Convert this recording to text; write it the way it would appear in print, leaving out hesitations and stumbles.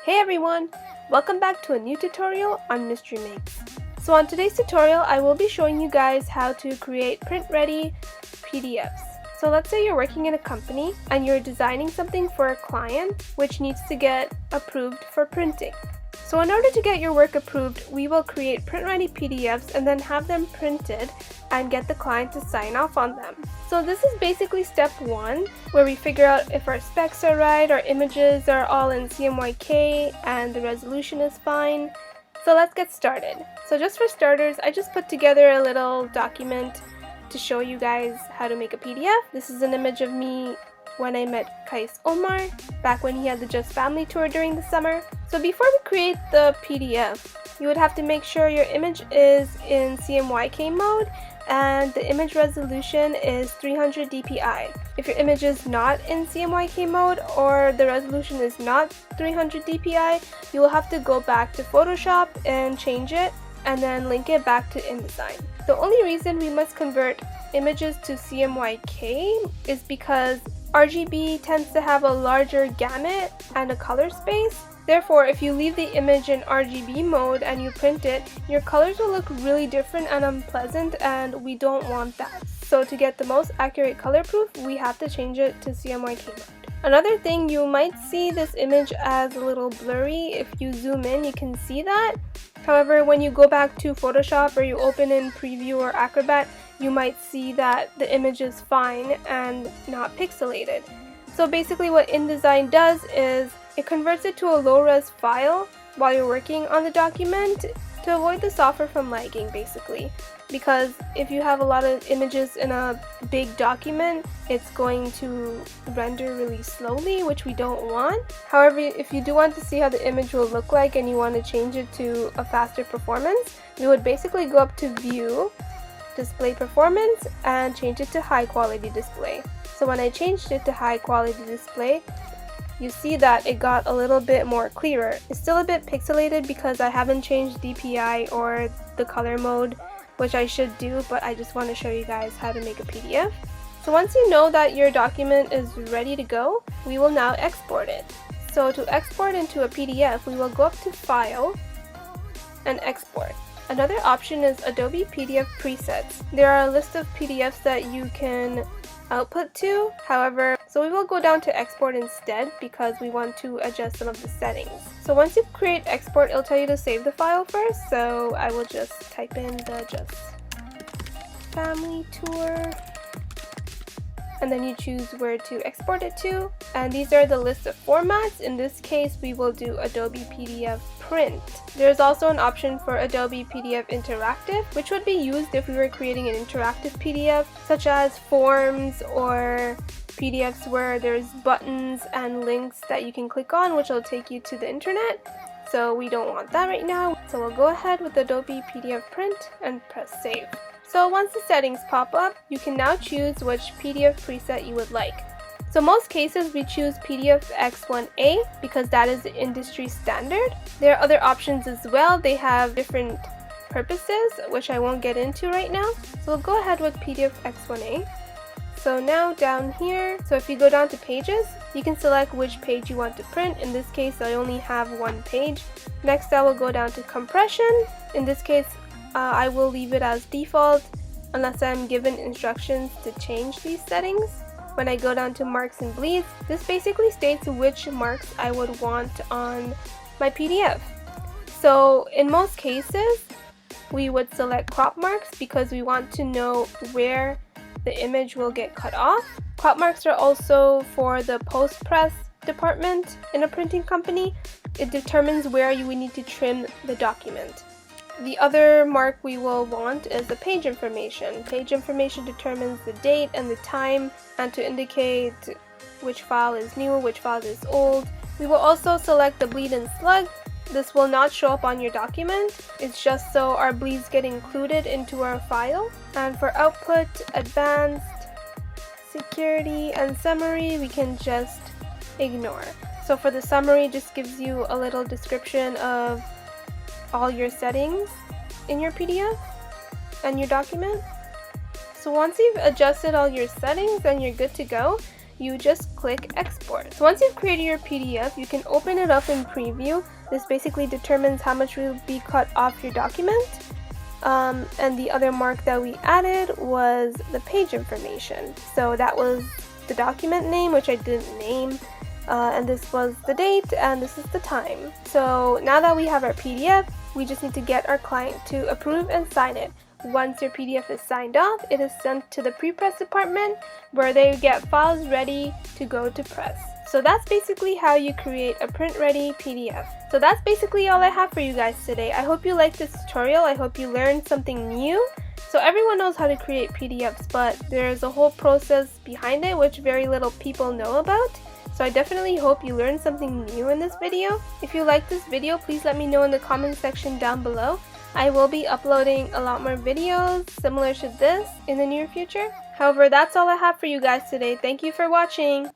Hey everyone! Welcome back to a new tutorial on MistryMakes. So on today's tutorial, I will be showing you guys how to create print-ready PDFs. So let's say you're working in a company and you're designing something for a client which needs to get approved for printing. So in order to get your work approved, we will create print-ready PDFs and then have them printed and get the client to sign off on them. So this is basically step 1, where we figure out if our specs are right, our images are all in CMYK, and the resolution is fine. So let's get started. So just for starters, I just put together a little document to show you guys how to make a PDF. This is an image of me when I met Kais Omar, back when he had the Just Family tour during the summer. So before we create the PDF, you would have to make sure your image is in CMYK mode and the image resolution is 300 dpi. If your image is not in CMYK mode or the resolution is not 300 dpi, you will have to go back to Photoshop and change it and then link it back to Indesign. The only reason we must convert images to CMYK is because RGB tends to have a larger gamut and a color space. Therefore, if you leave the image in RGB mode and you print it, your colors will look really different and unpleasant, and we don't want that. So to get the most accurate color proof, we have to change it to CMYK mode. Another thing, you might see this image as a little blurry. If you zoom in, you can see that. However, when you go back to Photoshop or you open in Preview or Acrobat, you might see that the image is fine and not pixelated. So basically what InDesign does is it converts it to a low-res file while you're working on the document to avoid the software from lagging, basically. Because if you have a lot of images in a big document, it's going to render really slowly, which we don't want. However, if you do want to see how the image will look like and you want to change it to a faster performance, you would basically go up to View, Display Performance, and change it to High Quality Display. So when I changed it to High Quality Display, you see that it got a little bit more clearer. It's still a bit pixelated because I haven't changed DPI or the color mode, which I should do, but I just want to show you guys how to make a PDF. So once you know that your document is ready to go, we will now export it. So to export into a PDF, we will go up to File and Export. Another option is Adobe Pdf Presets. There are a list of PDFs that you can output to. However, so we will go down to export instead because we want to adjust some of the settings. So once you create export, it'll tell you to save the file first. So I will just type in the Just Family tour, and then you choose where to export it to. And these are the list of formats. In this case, we will do Adobe PDF Print. There's also an option for Adobe Pdf Interactive, which would be used if we were creating an interactive PDF, such as forms or PDFs where there's buttons and links that you can click on, which will take you to the internet. So we don't want that right now. So we'll go ahead with Adobe PDF Print and press Save. So once the settings pop up, you can now choose which PDF preset you would like. So most cases we choose PDF X1A because that is the industry standard. There are other options as well. They have different purposes, which I won't get into right now. So we'll go ahead with PDF X1A. So now down here, so if you go down to Pages, you can select which page you want to print. In this case, I only have one page. Next, I will go down to Compression. In this case, I will leave it as default unless I'm given instructions to change these settings. When I go down to Marks and Bleeds, this basically states which marks I would want on my PDF. So in most cases, we would select crop marks because we want to know where the image will get cut off. Crop marks are also for the post-press department in a printing company. It determines where you would need to trim the document. The other mark we will want is the page information. Page information determines the date and the time and to indicate which file is new, which file is old. We will also select the bleed and slug. This will not show up on your document. It's just so our bleeds get included into our file. And for output, advanced, security, and summary, we can just ignore. So for the summary, it just gives you a little description of all your settings in your PDF and your document. So once you've adjusted all your settings and you're good to go, you just click export. So once you've created your PDF, you can open it up in preview. This basically determines how much will be cut off your document. And the other mark that we added was the page information. So that was the document name, which I didn't name, and this was the date, and this is the time. So now that we have our PDF, we just need to get our client to approve and sign it. Once your PDF is signed off, it is sent to the pre-press department where they get files ready to go to press. So that's basically how you create a print-ready PDF. So that's basically all I have for you guys today. I hope you liked this tutorial. I hope you learned something new. So everyone knows how to create PDFs, but there's a whole process behind it which very little people know about. So I definitely hope you learned something new in this video. If you liked this video, please let me know in the comment section down below. I will be uploading a lot more videos similar to this in the near future. However, that's all I have for you guys today. Thank you for watching.